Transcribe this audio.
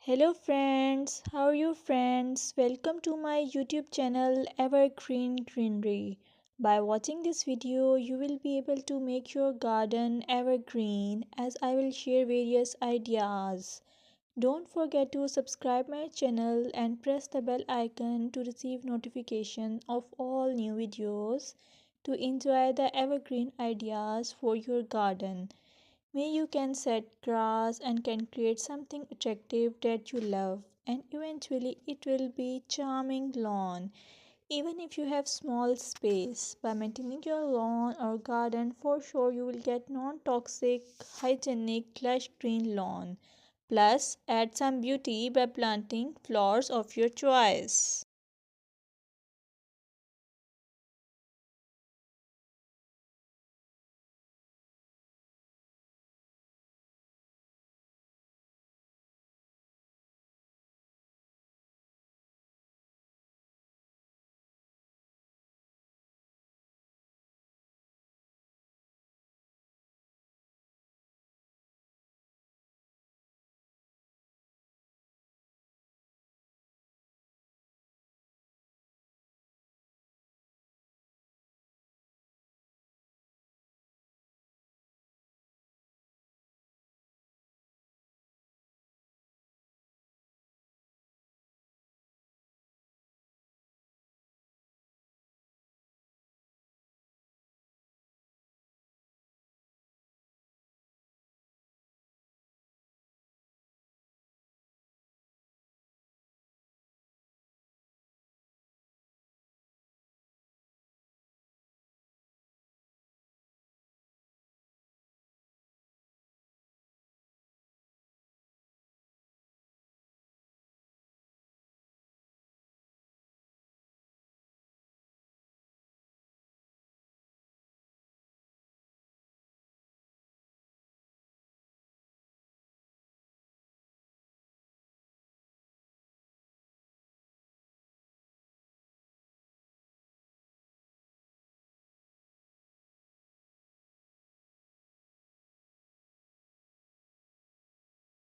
Hello friends, how are you friends? Welcome to my YouTube channel Evergreen Greenery. By watching this video, you will be able to make your garden evergreen as I will share various ideas. Don't forget to subscribe my channel and press the bell icon to receive notification of all new videos to enjoy the evergreen ideas for your garden. May you can set grass and can create something attractive that you love and eventually it will be charming lawn. Even if you have small space, by maintaining your lawn or garden for sure you will get non-toxic, hygienic, lush green lawn. Plus add some beauty by planting flowers of your choice.